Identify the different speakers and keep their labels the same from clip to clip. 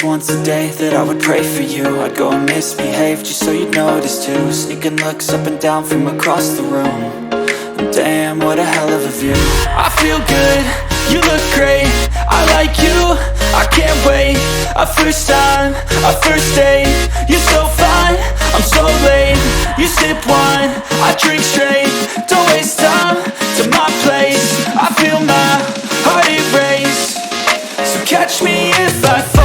Speaker 1: least once a day that I would pray for you. I'd go and misbehave just so you'd notice too. Sneaking looks up and down from across the room. And damn, what a hell of a view. I feel good, you look great, I like you, I can't wait. A first time, a first date, you're so fine, I'm so late. You sip wine, I drink straight, don't waste time to my place. I feel my heart erase, so catch me if I fall.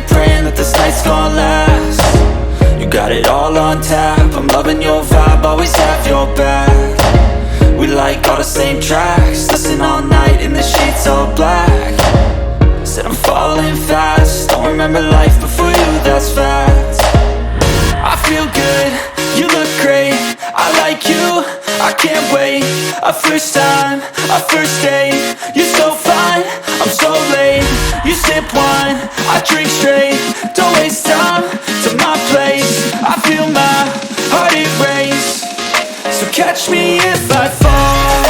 Speaker 1: Praying that this night's gonna last. You got it all on tap, I'm loving your vibe, always have your back. We like all the same tracks, listen all night in the sheets all black. Said I'm falling fast, don't remember life before you, that's fact. I feel good, you look great, I like you, I can't wait. A first time, a first date, you're so fine, I'm so late. You sip wine, I drink straight, don't waste time to my place. I feel my heart erase, so catch me if I fall.